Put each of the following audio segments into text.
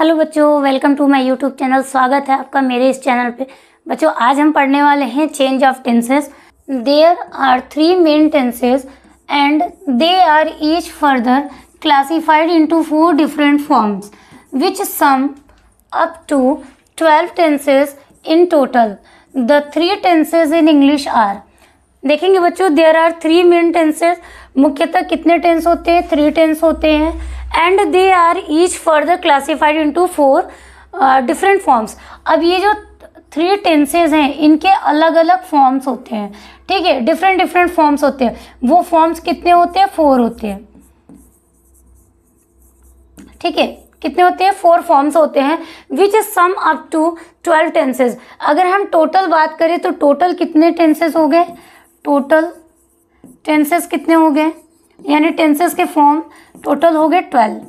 Hello बच्चों, welcome to my YouTube channel. स्वागत है आपका मेरे इस चैनल पे। बच्चों, आज हम पढ़ने वाले हैं change of tenses. There are 3 main tenses and they are each further classified into 4 different forms which sum up to 12 tenses in total. The 3 tenses in English are. देखेंगे बच्चों, देयर आर 3 मेन टेंसेस। मुख्यतः कितने tense होते हैं? 3 tense होते हैं। And they are each further classified into 4 different forms. अब ये जो 3 टेंसेज हैं, इनके अलग अलग फॉर्म्स होते हैं। ठीक है, डिफरेंट फॉर्म्स होते हैं। वो फॉर्म्स कितने होते हैं? 4 होते हैं। ठीक है, कितने होते हैं? 4 फॉर्म्स होते हैं which is sum up to 12 tenses. अगर हम टोटल बात करें तो टोटल कितने टेंसेज हो गए? टोटल टेंसेस कितने हो गए? यानी टेंसेस के फॉर्म टोटल हो गए 12।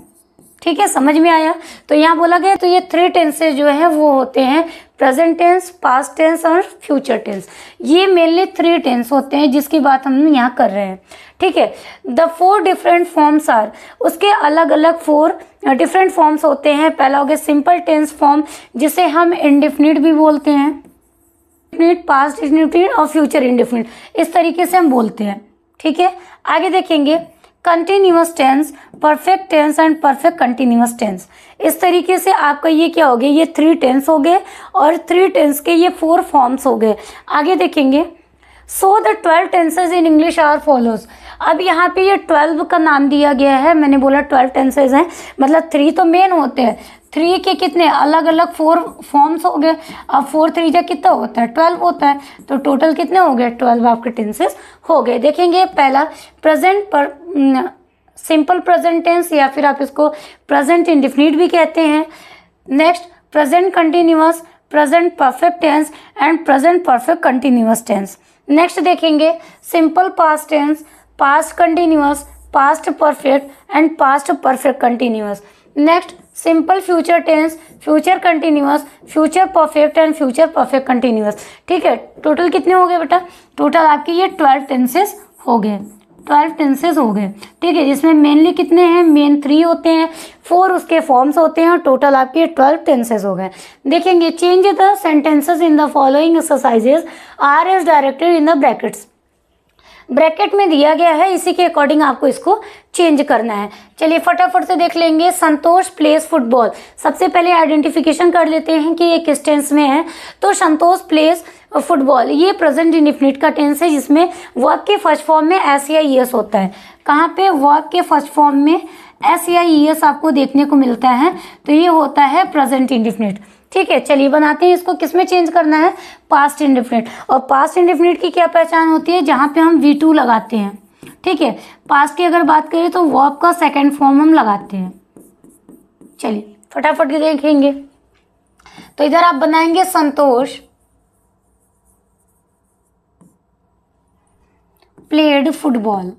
ठीक है, समझ में आया? तो यहाँ बोला गया तो ये 3 टेंसेस जो है वो होते हैं प्रेजेंट टेंस, पास्ट टेंस और फ्यूचर टेंस। ये मेनली 3 टेंस होते हैं जिसकी बात हम यहाँ कर रहे हैं। ठीक है, द 4 डिफरेंट फॉर्म्स आर। उसके अलग अलग 4 डिफरेंट फॉर्म्स होते हैं। पहला हो गया सिंपल टेंस फॉर्म, जिसे हम इंडेफिनिट भी बोलते हैं। इंडेफिनिट, पास्ट इंडेफिनिट और फ्यूचर इंडेफिनिट, इस तरीके से हम बोलते हैं। ठीक है, आगे देखेंगे continuous tense, perfect tense and perfect continuous tense. इस तरीके से आपका ये क्या हो गया? ये 3 टेंस हो गए और 3 टेंस के ये 4 फॉर्म्स हो गए। आगे देखेंगे so the 12 tenses in English are follows. अब यहाँ पे ये 12 का नाम दिया गया है। मैंने बोला 12 टेंसेज हैं, मतलब 3 तो मेन होते हैं। 3 के कितने अलग अलग 4 फॉर्म्स हो गए। अब 4 3 जा कितना होता है? 12 होता है। तो टोटल कितने हो गए? 12 आपके टेंसेस हो गए। देखेंगे पहला प्रेजेंट पर सिंपल प्रेजेंट टेंस, या फिर आप इसको प्रेजेंट इंडेफिनिट भी कहते हैं। Next present continuous, present perfect tense and present perfect continuous tense. Next देखेंगे simple past tense, past continuous, past perfect and past perfect continuous. Next simple future tense, future continuous, future perfect and future perfect continuous. ठीक है, total कितने हो गए बेटा? Total आपके ये 12 tenses हो गए। 12 टेंसेस हो गए। ठीक है, जिसमें मेनली कितने हैं? मेन 3 होते हैं, 4 उसके फॉर्म्स होते हैं और टोटल आपके 12 टेंसेस हो गए। देखेंगे change the sentences in the following exercises are as directed in the brackets. Bracket में दिया गया है, इसी के अकॉर्डिंग आपको इसको चेंज करना है। चलिए फटाफट से देख लेंगे। संतोष प्लेस फुटबॉल। सबसे पहले आइडेंटिफिकेशन कर लेते हैं कि ये किस टेंस में है। तो संतोष प्लेस फुटबॉल, ये प्रेजेंट इंडेफिनिट का टेंस है, जिसमें वर्ब के फर्स्ट फॉर्म में एस या ईएस होता है। कहाँ पे? वर्ब के फर्स्ट फॉर्म में एस या ईएस आपको देखने को मिलता है, तो ये होता है प्रेजेंट इंडेफिनिट। ठीक है, चलिए बनाते हैं इसको। किसमें चेंज करना है? Past indefinite. और पास्ट इंडेफिनिट की क्या पहचान होती है? जहाँ पे हम V2 लगाते हैं। ठीक है, पास्ट की अगर बात करें तो वर्ब का सेकंड फॉर्म हम लगाते हैं। चलिए फटाफट देखेंगे। तो इधर आप बनाएंगे संतोष प्लेड फुटबॉल,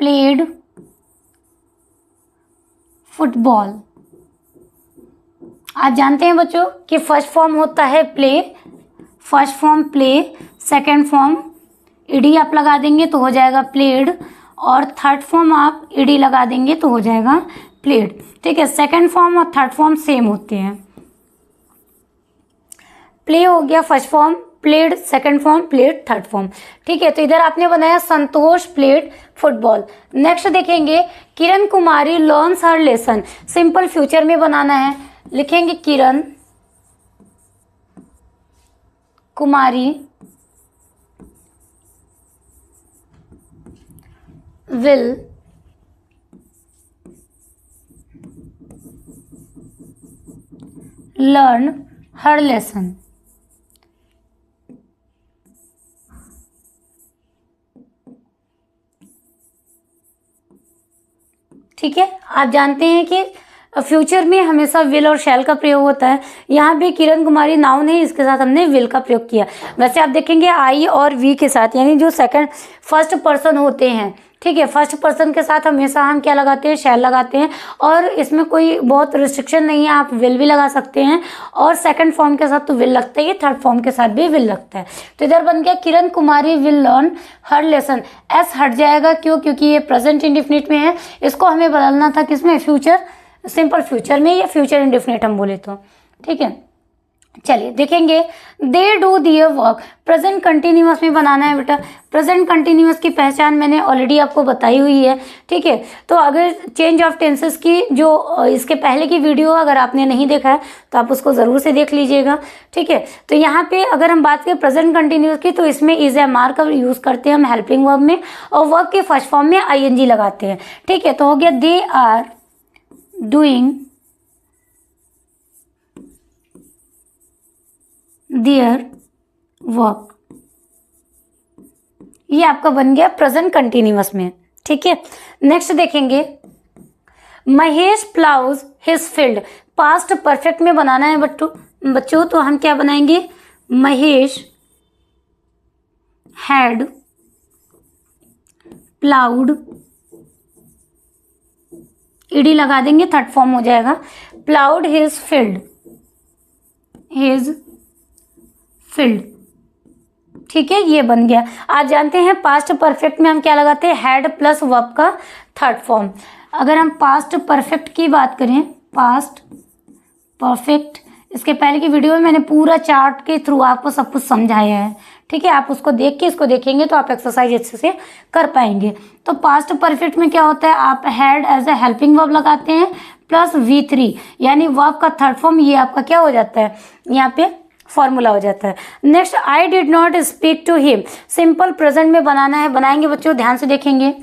प्लेड फुटबॉल। आप जानते हैं बच्चों कि फर्स्ट फॉर्म होता है play, first form play, second form ED आप लगा देंगे तो हो जाएगा प्लेड, और थर्ड फॉर्म आप ईडी लगा देंगे तो हो जाएगा प्लेड। ठीक है, सेकंड फॉर्म और थर्ड फॉर्म सेम होते हैं। प्ले हो गया first form, played second form, played third form. ठीक है, तो इधर आपने बनाया संतोष प्लेड फुटबॉल। नेक्स्ट देखेंगे किरण कुमारी लर्न्स हर लेसन। सिंपल फ्यूचर में बनाना है। लिखेंगे किरण Kumari will learn her lesson. ठीक है, आप जानते हैं कि फ्यूचर में हमेशा विल और शैल का प्रयोग होता है। यहाँ भी किरण कुमारी नाउन है, इसके साथ हमने विल का प्रयोग किया। वैसे आप देखेंगे आई और वी के साथ, यानी जो फर्स्ट पर्सन होते हैं। ठीक है, फर्स्ट पर्सन के साथ हमेशा हम क्या लगाते हैं? शैल लगाते हैं। और इसमें कोई बहुत रिस्ट्रिक्शन नहीं है, आप विल भी लगा सकते हैं। और सेकंड फॉर्म के साथ तो विल लगता ही है, थर्ड फॉर्म के साथ भी विल लगता है। तो इधर बन गया Kiran Kumari will learn her lesson. S हट जाएगा, क्यों? क्योंकि ये प्रेजेंट इंडेफिनिट में है। इसको हमें बदलना था किसमें? फ्यूचर सिंपल फ्यूचर में या फ्यूचर इंडेफिनिट हम बोले तो, ठीक है। चलिए देखेंगे, they do their work, present continuous में बनाना है बेटा। प्रेजेंट कंटिन्यूअस की पहचान मैंने ऑलरेडी आपको बताई हुई है, ठीक है। तो अगर चेंज ऑफ टेंसेस की जो इसके पहले की वीडियो अगर आपने नहीं देखा है तो आप उसको ज़रूर से देख लीजिएगा, ठीक है। तो यहाँ पे अगर हम बात करें प्रेजेंट कंटिन्यूअस की तो इसमें इज एम आर का यूज़ करते हैं हम हेल्पिंग वर्ब में, और वर्ब के फर्स्ट फॉर्म में आईएनजी लगाते हैं, ठीक है। तो हो गया they are doing their work, ये आपका बन गया प्रेजेंट कंटिन्यूअस में, ठीक है। नेक्स्ट देखेंगे, Mahesh ploughs his field, past perfect में बनाना है बच्चों, तो हम क्या बनाएंगे, महेश हैड प्लाउड, ईडी लगा देंगे, थर्ड फॉर्म हो जाएगा, ploughed his field, his field, ठीक है, ये बन गया। आज जानते हैं पास्ट परफेक्ट में हम क्या लगाते हैं, हैड प्लस वर्ब का थर्ड फॉर्म। अगर हम पास्ट परफेक्ट की बात करें, पास्ट परफेक्ट, इसके पहले की वीडियो में मैंने पूरा चार्ट के थ्रू आपको सब कुछ समझाया है, ठीक है। आप उसको देख के इसको देखेंगे तो आप एक्सरसाइज अच्छे से कर पाएंगे। तो पास्ट परफेक्ट में क्या होता है, आप had as a helping verb लगाते हैं प्लस V3 यानी वर्ब का थर्ड फॉर्म, ये आपका क्या हो जाता है, यहाँ पे फॉर्मूला हो जाता है। Next, I did not speak to him, simple present में बनाना है, बनाएंगे बच्चों, ध्यान से देखेंगे।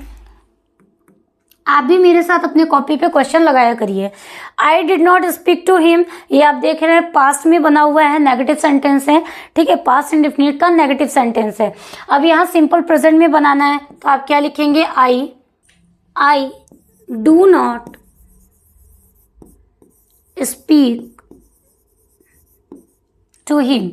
आप भी मेरे साथ अपने कॉपी पे क्वेश्चन लगाया करिए। I did not speak to him, ये आप देख रहे हैं पास्ट में बना हुआ है, नेगेटिव सेंटेंस है, ठीक है, पास्ट इंडेफिनिट का नेगेटिव सेंटेंस है। अब यहाँ सिंपल प्रेजेंट में बनाना है तो आप क्या लिखेंगे, I do not speak to him,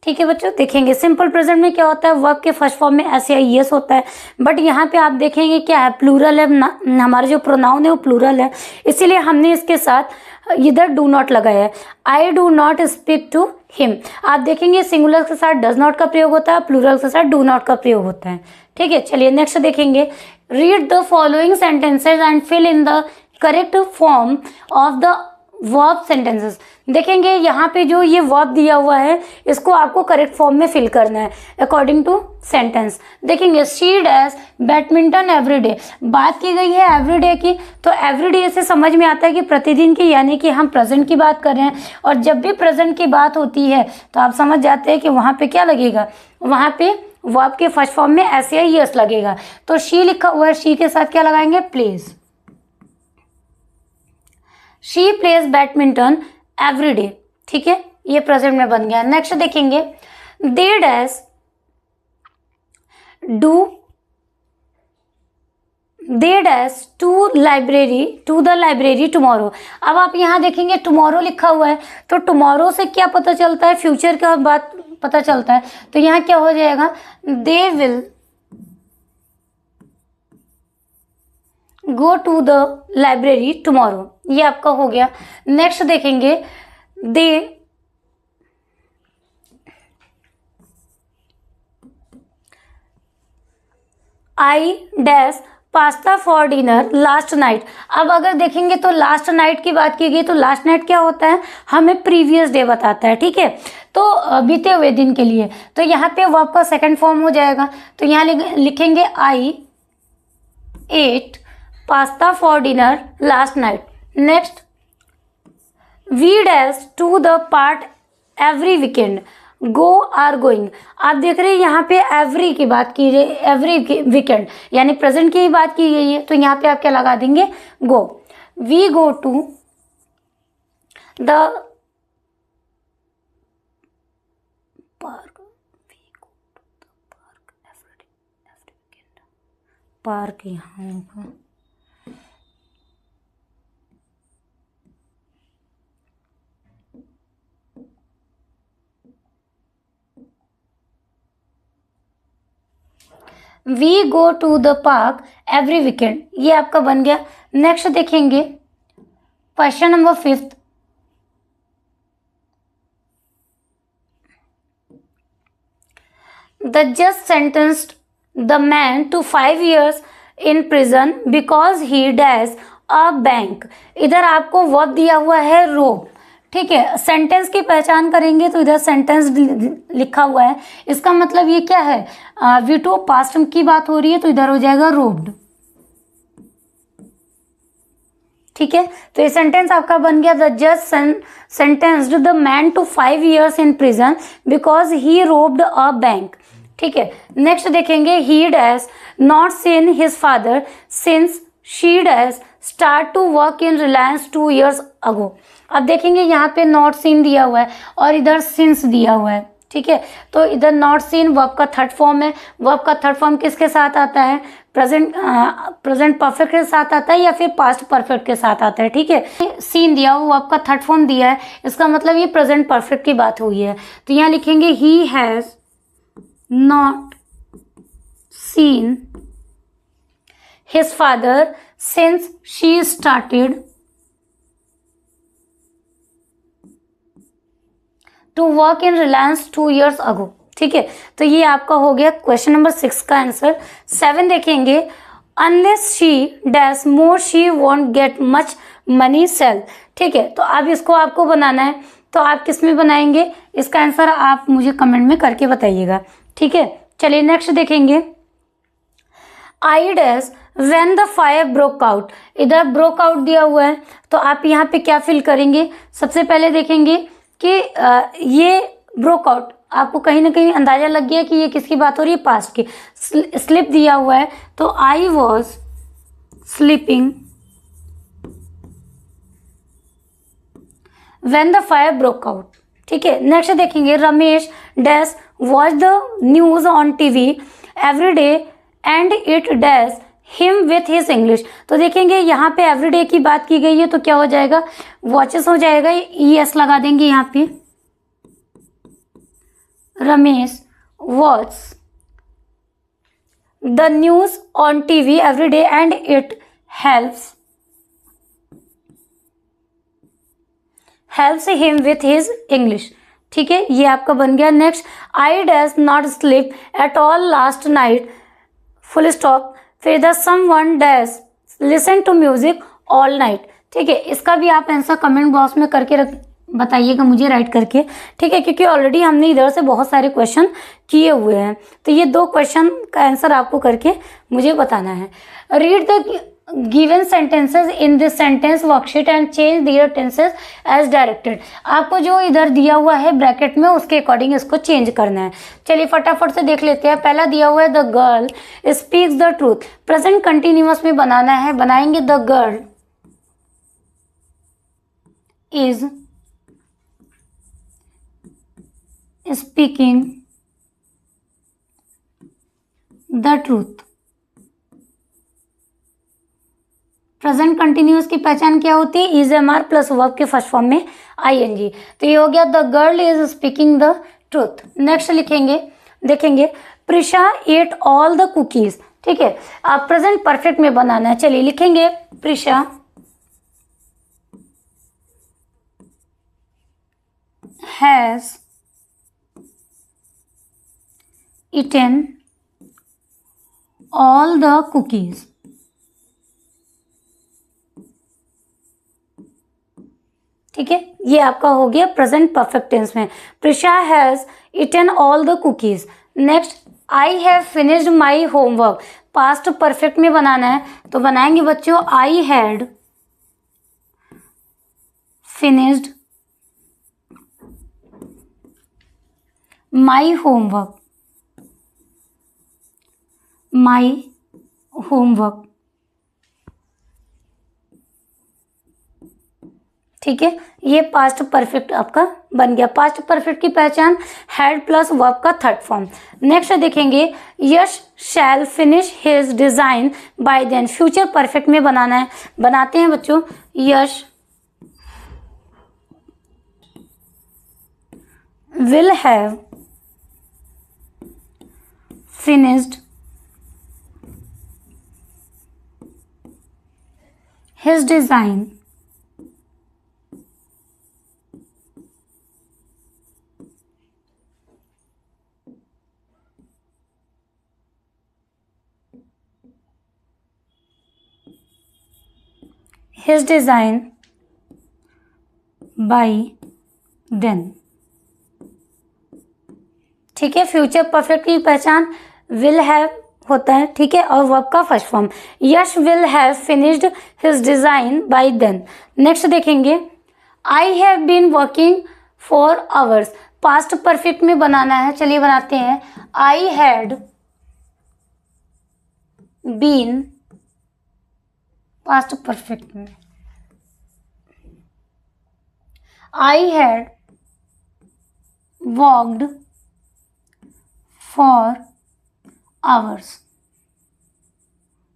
ठीक है बच्चों। देखेंगे सिंपल प्रेजेंट में क्या होता है, वर्ब के फर्स्ट फॉर्म में ऐसे यस होता है, बट यहाँ पे आप देखेंगे क्या है, प्लूरल है, हमारा जो प्रोनाउन है वो प्लूरल है, इसीलिए हमने इसके साथ इधर डू नॉट लगाया है, I do not speak to him. आप देखेंगे सिंगुलर के साथ डज नॉट का प्रयोग होता है, प्लूरल के साथ डू नॉट का प्रयोग होता है, ठीक है। चलिए नेक्स्ट देखेंगे, read the following sentences and fill in the correct form of the verb sentences. देखेंगे यहाँ पे जो ये वर्ब दिया हुआ है इसको आपको करेक्ट फॉर्म में फिल करना है अकॉर्डिंग टू सेंटेंस। देखेंगे शी डैज बैडमिंटन एवरीडे, बात की गई है एवरीडे की, तो एवरीडे से समझ में आता है कि प्रतिदिन की, यानी कि हम प्रेजेंट की बात कर रहे हैं, और जब भी प्रेजेंट की बात होती है तो आप समझ जाते हैं कि वहाँ पे क्या लगेगा, वहाँ पे वर्ब के फर्स्ट फॉर्म में ऐसे ही यस लगेगा। तो शी लिखा हुआ है, शी के साथ क्या लगाएंगे, plays, she plays badminton every day, ठीक है, ये प्रेजेंट में बन गया। नेक्स्ट देखेंगे, they dash do, they dash to the library tomorrow. अब आप यहाँ देखेंगे टुमारो लिखा हुआ है, तो टुमारो से क्या पता चलता है, फ्यूचर का बात पता चलता है, तो यहाँ क्या हो जाएगा, they will go to the library tomorrow, ये आपका हो गया। नेक्स्ट देखेंगे, they I dash pasta for dinner last night. अब अगर देखेंगे तो लास्ट नाइट की बात की गई, तो लास्ट नाइट क्या होता है, हमें प्रीवियस डे बताता है, ठीक है, तो बीते हुए दिन के लिए। तो यहाँ पे वर्ब का सेकंड फॉर्म हो जाएगा, तो यहाँ लिखेंगे I ate pasta for dinner last night. Next, we dash to the part every weekend, go are going. आप देख रहे हैं यहाँ पे एवरी की बात की गई, एवरी वीकेंड यानी प्रेजेंट की ही बात की गई है, तो यहाँ पे आप क्या लगा देंगे, go. We go to the park, park यहाँ होगा, we go to the park every weekend, ये आपका बन गया। नेक्स्ट देखेंगे क्वेश्चन नंबर 5, द जज sentenced the man to 5 years in prison because he dash a bank. इधर आपको वर्ब दिया हुआ है रोब, ठीक है। सेंटेंस की पहचान करेंगे तो इधर सेंटेंस लिखा हुआ है, इसका मतलब ये क्या है, V2 पास्ट की बात हो रही है तो इधर हो जाएगा रोब्ड, ठीक है। तो ये सेंटेंस आपका बन गया, द जज sentenced the man to 5 years in prison because he robbed a bank, ठीक है। नेक्स्ट देखेंगे, he dash not seen his father since she dash start to work in Reliance 2 years ago. अब देखेंगे यहाँ पे नॉट सीन दिया हुआ है और इधर सिंस दिया हुआ है, ठीक है। तो इधर नॉट सीन वर्ब का थर्ड फॉर्म है, वर्ब का थर्ड फॉर्म किसके साथ आता है, प्रेजेंट परफेक्ट के साथ आता है या फिर पास्ट परफेक्ट के साथ आता है, ठीक है। सीन दिया हुआ, वर्ब का थर्ड फॉर्म दिया है, इसका मतलब ये प्रेजेंट परफेक्ट की बात हुई है। तो यहाँ लिखेंगे he has not seen his father since she started to work in Reliance 2 years ago, ठीक है। तो ये आपका हो गया क्वेश्चन नंबर 6 का आंसर। 7 देखेंगे, unless she dash more she won't get much money sell, ठीक है। तो अब इसको आपको बनाना है, तो आप किस में बनाएंगे, इसका आंसर आप मुझे कमेंट में करके बताइएगा, ठीक है। चलिए नेक्स्ट देखेंगे, I dash when the fire broke out. इधर ब्रोक आउट दिया हुआ है तो आप यहाँ पे क्या फिल करेंगे, सबसे पहले देखेंगे कि ये ब्रोक आउट आपको कहीं ना कहीं अंदाजा लग गया कि ये किसकी बात हो रही है, पास्ट की। स्लिप दिया हुआ है तो I was sleeping when the fire broke out, ठीक है। नेक्स्ट देखेंगे, Ramesh dash watch the news on TV every day and it dash him with his English. तो देखेंगे यहाँ पे एवरीडे की बात की गई है तो क्या हो जाएगा, वॉचेस हो जाएगा, ES लगा देंगे यहाँ पे। Ramesh watch the news on TV every day and it helps him with his English, ठीक है। ये आपका बन गया। Next, I dash not sleep at all last night full stop, फिर the someone dash listen to music all night, ठीक है। इसका भी आप आंसर कमेंट बॉक्स में करके बताइएगा मुझे राइट करके, ठीक है, क्योंकि ऑलरेडी हमने इधर से बहुत सारे क्वेश्चन किए हुए हैं। तो ये 2 क्वेश्चन का आंसर आपको करके मुझे बताना है। Read the given sentences in this sentence worksheet and change their tenses as directed. आपको जो इधर दिया हुआ है ब्रैकेट में उसके अकॉर्डिंग इसको चेंज करना है। चलिए फटाफट से देख लेते हैं। पहला दिया हुआ है, the girl speaks the truth. Present continuous में बनाना है, बनाएंगे the girl is speaking the truth. Present continuous की पहचान क्या होती है, is am are plus verb के फर्स्ट फॉर्म में ING। तो ये हो गया, the girl is speaking the truth. Next लिखेंगे, देखेंगे, Prisha ate all the cookies, ठीक है। आप प्रेजेंट परफेक्ट में बनाना है। चलिए लिखेंगे, Prisha has eaten all the cookies, ठीक है। ये आपका हो गया प्रेजेंट परफेक्ट टेंस में, Prisha has eaten all the cookies. Next, I have finished my homework. Past perfect में बनाना है तो बनाएंगे बच्चों, I had finished my homework, ठीक है। ये पास्ट परफेक्ट आपका बन गया। पास्ट परफेक्ट की पहचान हैड प्लस वर्ब का थर्ड फॉर्म। नेक्स्ट देखेंगे, Yash shall finish his design by then. Future perfect में बनाना है, बनाते हैं बच्चों, Yash will have finished his design his design by then। ठीक है, फ्यूचर परफेक्ट की पहचान विल हैव होता है, ठीक है, और वर्ब का first form. Yash will have finished his design by then. Next देखेंगे, I have been working for hours, past perfect में बनाना है, चलिए बनाते हैं। I had been, past perfect में I had worked for hours.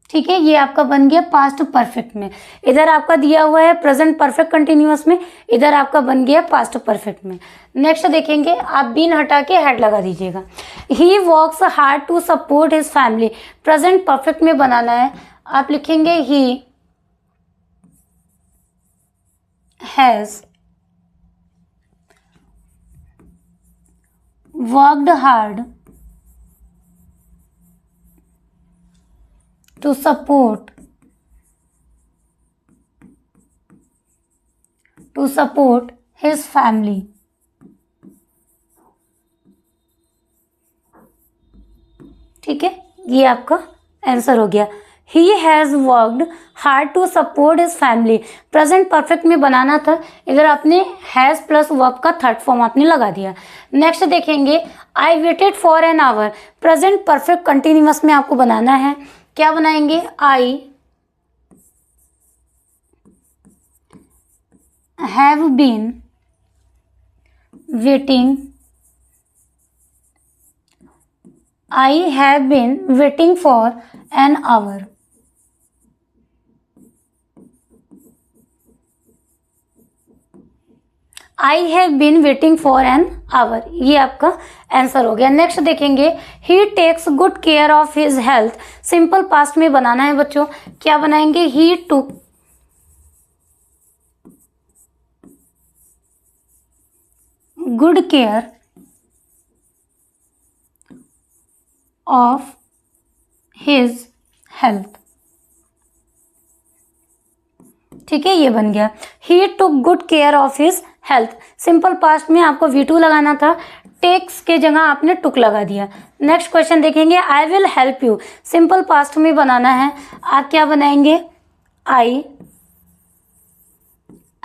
ठीक है, ये आपका बन गया पास्ट परफेक्ट में। इधर आपका दिया हुआ है प्रेजेंट परफेक्ट कंटिन्यूअस में, इधर आपका बन गया पास्ट परफेक्ट में। नेक्स्ट देखेंगे, आप बीन हटा के हेड लगा दीजिएगा। He works hard to support his family, present perfect में बनाना है, आप लिखेंगे he has worked hard to support his family। ठीक है, ये आपका आंसर हो गया। He has worked hard to support his family, present perfect में बनाना था, इधर आपने हैज प्लस वर्ब का थर्ड फॉर्म आपने लगा दिया। नेक्स्ट देखेंगे, I waited for an hour, present perfect continuous में आपको बनाना है, क्या बनाएंगे? I have been waiting, I have been waiting for an hour. I have been waiting for an hour, ये आपका आंसर हो गया। नेक्स्ट देखेंगे, ही takes good care of his health, simple past में बनाना है बच्चों, क्या बनाएंगे? He took good care of his health. ठीक है, ये बन गया he took good care of his health. Simple past में आपको V2 लगाना था, टेक्स के जगह आपने टुक लगा दिया। नेक्स्ट क्वेश्चन देखेंगे, I will help you, simple past में बनाना है, आप क्या बनाएंगे? आई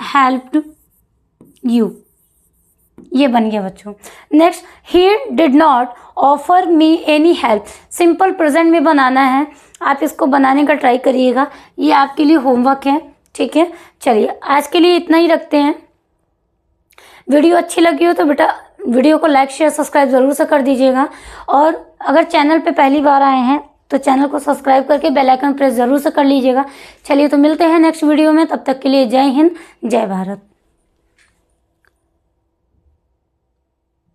हेल्प्ड यू, ये बन गया बच्चों। Next, he did not offer me any help, simple present में बनाना है, आप इसको बनाने का ट्राई करिएगा, ये आपके लिए होमवर्क है। ठीक है, चलिए आज के लिए इतना ही रखते हैं। वीडियो अच्छी लगी हो तो बेटा वीडियो को लाइक शेयर सब्सक्राइब ज़रूर से कर दीजिएगा, और अगर चैनल पे पहली बार आए हैं तो चैनल को सब्सक्राइब करके बेल आइकन प्रेस ज़रूर से कर लीजिएगा। चलिए तो मिलते हैं नेक्स्ट वीडियो में, तब तक के लिए जय हिंद जय भारत।